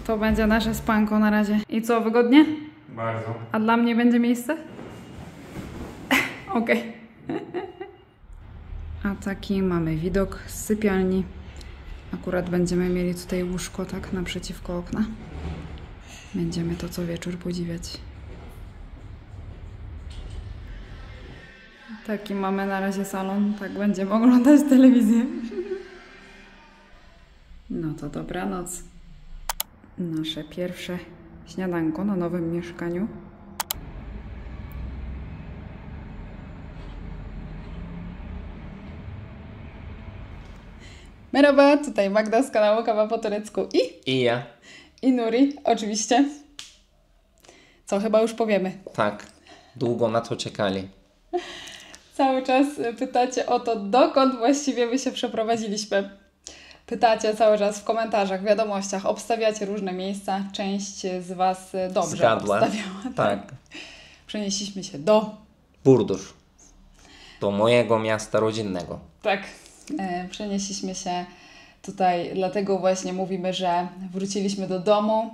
To będzie nasze spanko na razie. I co, wygodnie? Bardzo. A dla mnie będzie miejsce? Okej. A taki mamy widok z sypialni. Akurat będziemy mieli tutaj łóżko tak naprzeciwko okna. Będziemy to co wieczór podziwiać. Taki mamy na razie salon. Tak będziemy oglądać telewizję. No to dobranoc. Nasze pierwsze śniadanko na nowym mieszkaniu. Merhaba, tutaj Magda z kanału Kawa po turecku I ja. i Nuri, oczywiście. Co chyba już powiemy. Tak, długo na to czekali. Cały czas pytacie o to, dokąd właściwie my się przeprowadziliśmy. Pytacie cały czas w komentarzach, wiadomościach, obstawiacie różne miejsca. Część z Was dobrze Zgadła. obstawiała. Tak. Przenieśliśmy się do... Burdusz. Do mojego miasta rodzinnego. Tak, przenieśliśmy się tutaj, dlatego właśnie mówimy, że wróciliśmy do domu,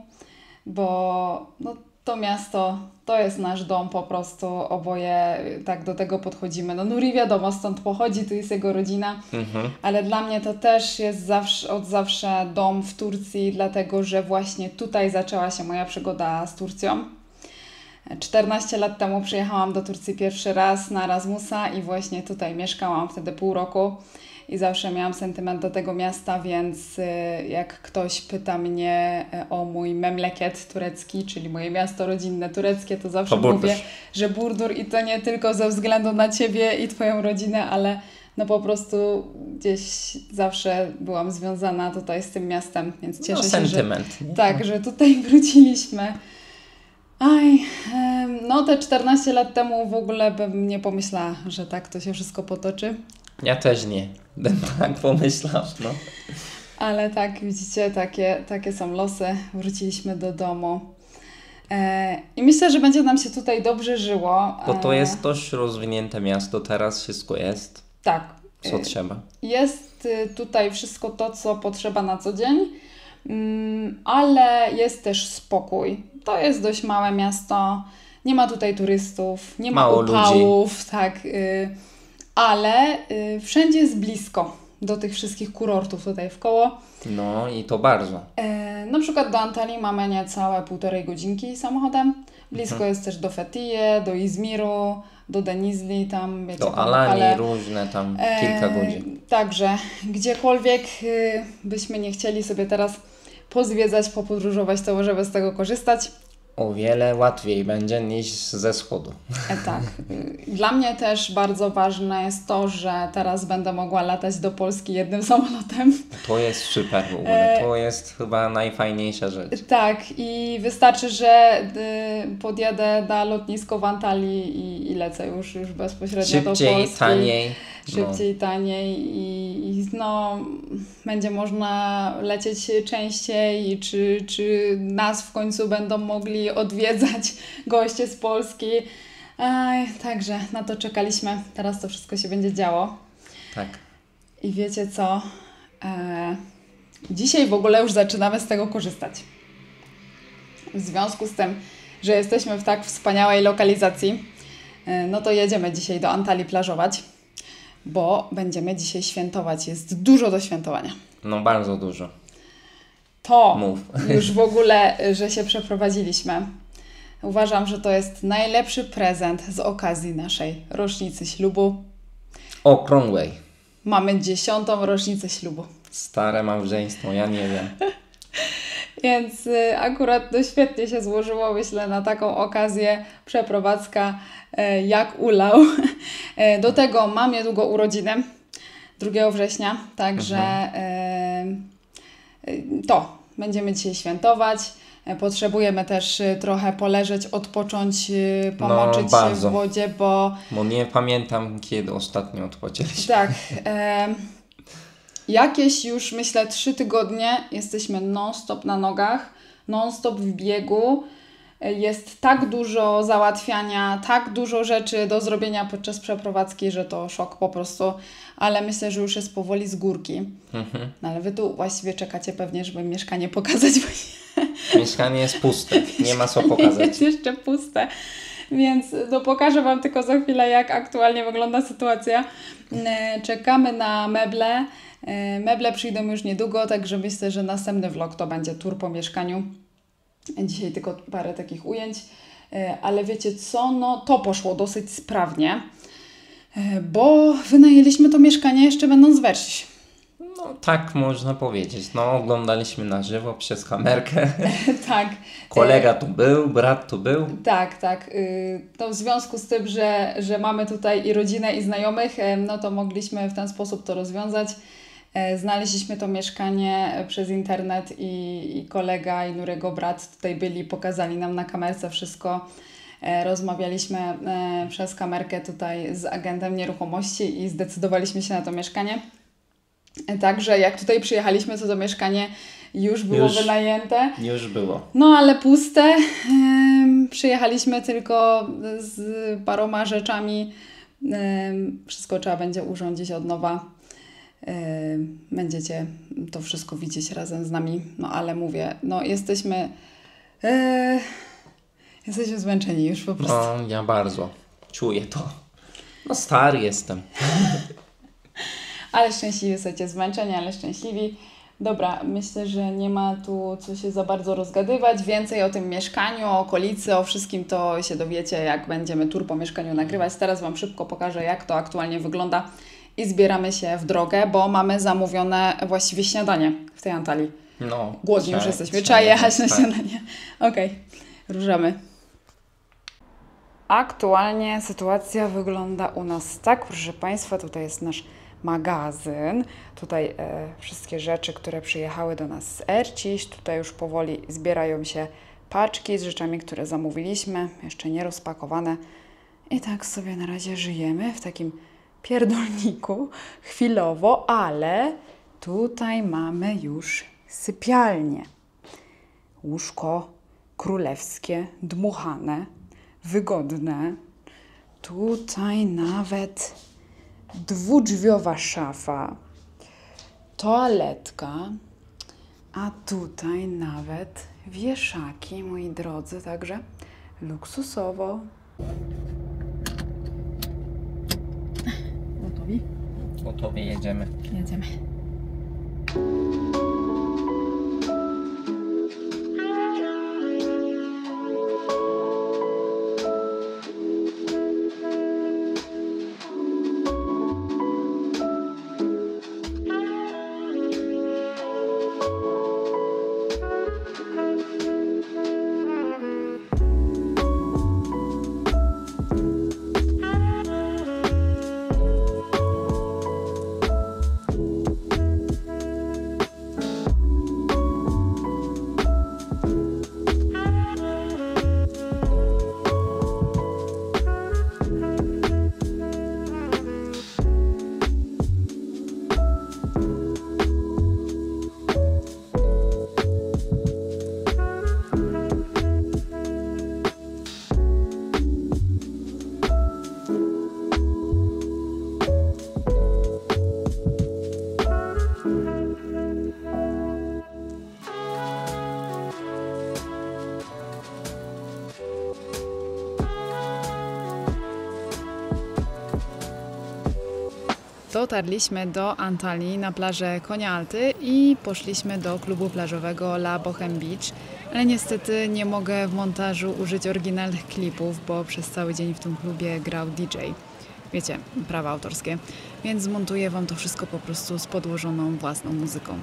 bo no, to miasto to jest nasz dom po prostu, oboje tak do tego podchodzimy. No Nuri wiadomo stąd pochodzi, tu jest jego rodzina, ale dla mnie to też jest od zawsze dom w Turcji, dlatego że właśnie tutaj zaczęła się moja przygoda z Turcją. 14 lat temu przyjechałam do Turcji pierwszy raz na Erasmusa i właśnie tutaj mieszkałam wtedy pół roku i zawsze miałam sentyment do tego miasta, więc jak ktoś pyta mnie o mój memleket turecki, czyli moje miasto rodzinne tureckie, to zawsze mówię, że Burdur i to nie tylko ze względu na Ciebie i Twoją rodzinę, ale no po prostu gdzieś zawsze byłam związana tutaj z tym miastem, więc cieszę się, sentyment. Tak, że tutaj wróciliśmy. No te 14 lat temu w ogóle bym nie pomyślała, że tak to się wszystko potoczy. Ja też nie. Tak pomyślał, no. Ale tak, widzicie, takie są losy. Wróciliśmy do domu. I myślę, że będzie nam się tutaj dobrze żyło. Bo to jest dość rozwinięte miasto, teraz wszystko jest. Tak. Co trzeba. Jest tutaj wszystko to, co potrzeba na co dzień, ale jest też spokój. To jest dość małe miasto, nie ma tutaj turystów, nie ma upałów, tak, ale wszędzie jest blisko do tych wszystkich kurortów tutaj wkoło. No i to bardzo. Na przykład do Antalii mamy niecałe 1,5 godzinki samochodem. Blisko jest też do Fethiye, do Izmiru, do Denizli, tam wiecie, do Alanii różne tam kilka godzin. Także gdziekolwiek byśmy nie chcieli sobie teraz pozwiedzać, popodróżować, to możemy z tego korzystać. O wiele łatwiej będzie niż ze wschodu. Tak. Dla mnie też bardzo ważne jest to, że teraz będę mogła latać do Polski jednym samolotem. To jest super w ogóle. To jest chyba najfajniejsza rzecz. Tak. I wystarczy, że podjadę na lotnisko w Antalii i lecę już bezpośrednio do Polski. Szybciej, taniej. Szybciej, taniej i no, będzie można lecieć częściej, czy nas w końcu będą mogli odwiedzać goście z Polski. Także na to czekaliśmy. Teraz to wszystko się będzie działo. Tak. I wiecie co? Dzisiaj w ogóle już zaczynamy z tego korzystać. W związku z tym, że jesteśmy w tak wspaniałej lokalizacji, no to jedziemy dzisiaj do Antalii plażować. Bo będziemy dzisiaj świętować. Jest dużo do świętowania. No bardzo dużo. To już w ogóle, że się przeprowadziliśmy. Uważam, że to jest najlepszy prezent z okazji naszej rocznicy ślubu. Okrągłej. Mamy 10. rocznicę ślubu. Stare małżeństwo, ja nie wiem. Więc akurat to świetnie się złożyło, myślę, na taką okazję przeprowadzka jak ulał. Do tego mam niedługo urodziny, 2 września, także to będziemy dzisiaj świętować. Potrzebujemy też trochę poleżeć, odpocząć, pomoczyć się w wodzie, bo nie pamiętam, kiedy ostatnio odpoczęliśmy. Tak. Jakieś już, myślę, 3 tygodnie jesteśmy non-stop na nogach, non-stop w biegu. Jest tak dużo załatwiania, tak dużo rzeczy do zrobienia podczas przeprowadzki, że to szok po prostu. Ale myślę, że już jest powoli z górki. No ale Wy tu właściwie czekacie pewnie, żeby mieszkanie pokazać. Mieszkanie jest puste, nie ma co pokazać. Jest jeszcze puste. Więc no, pokażę Wam tylko za chwilę, jak aktualnie wygląda sytuacja. Czekamy na meble. Meble przyjdą już niedługo, także myślę, że następny vlog to będzie tour po mieszkaniu. Dzisiaj tylko parę takich ujęć. Ale wiecie co? No to poszło dosyć sprawnie, bo wynajęliśmy to mieszkanie jeszcze będąc we wsi. No tak można powiedzieć. No oglądaliśmy na żywo przez kamerkę. Tak. Kolega tu był, brat tu był. Tak, tak. No w związku z tym, że mamy tutaj i rodzinę, i znajomych, no to mogliśmy w ten sposób to rozwiązać. Znaleźliśmy to mieszkanie przez internet i kolega i Nurego brat tutaj byli, pokazali nam na kamerce wszystko. Rozmawialiśmy przez kamerkę tutaj z agentem nieruchomości i zdecydowaliśmy się na to mieszkanie. Także jak tutaj przyjechaliśmy, to mieszkanie już było wynajęte. Już było. No ale puste. Przyjechaliśmy tylko z paroma rzeczami. Wszystko trzeba będzie urządzić od nowa. Będziecie to wszystko widzieć razem z nami. No ale mówię, no jesteśmy zmęczeni już po prostu. No ja bardzo. Czuję to. No stary jestem. Ale szczęśliwi, słuchajcie, zmęczeni, ale szczęśliwi. Dobra, myślę, że nie ma tu co się za bardzo rozgadywać. Więcej o tym mieszkaniu, o okolicy, o wszystkim to się dowiecie, jak będziemy tour po mieszkaniu nagrywać. Teraz Wam szybko pokażę, jak to aktualnie wygląda i zbieramy się w drogę, bo mamy zamówione właściwie śniadanie w tej Antalii. No. Głodni już jesteśmy. Trzeba jechać na śniadanie. Okej, ruszamy. Aktualnie sytuacja wygląda u nas tak, proszę Państwa, tutaj jest nasz magazyn. Tutaj wszystkie rzeczy, które przyjechały do nas z Erciś. Tutaj już powoli zbierają się paczki z rzeczami, które zamówiliśmy, jeszcze nie rozpakowane. I tak sobie na razie żyjemy w takim pierdolniku chwilowo, ale tutaj mamy już sypialnię. Łóżko królewskie, dmuchane, wygodne. Tutaj nawet dwudrzwiowa szafa, toaletka, a tutaj nawet wieszaki, moi drodzy, także luksusowo. Gotowi? Gotowi, jedziemy. Jedziemy. Dotarliśmy do Antalii na plażę Konialty i poszliśmy do klubu plażowego La Bohème Beach, ale niestety nie mogę w montażu użyć oryginalnych klipów, bo przez cały dzień w tym klubie grał DJ. Wiecie, prawa autorskie, więc zmontuję Wam to wszystko po prostu z podłożoną własną muzyką.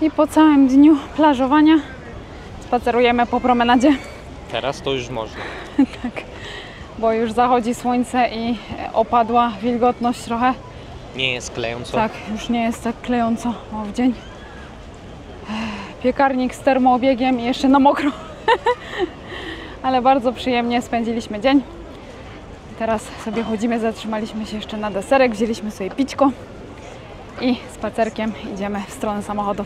I po całym dniu plażowania spacerujemy po promenadzie. Teraz to już można. Tak, bo już zachodzi słońce i opadła wilgotność trochę. Nie jest klejąco. Tak, już nie jest tak klejąco w dzień. Piekarnik z termoobiegiem i jeszcze na mokro. Ale bardzo przyjemnie spędziliśmy dzień. Teraz sobie chodzimy, zatrzymaliśmy się jeszcze na deserek, wzięliśmy sobie pićko i spacerkiem idziemy w stronę samochodu.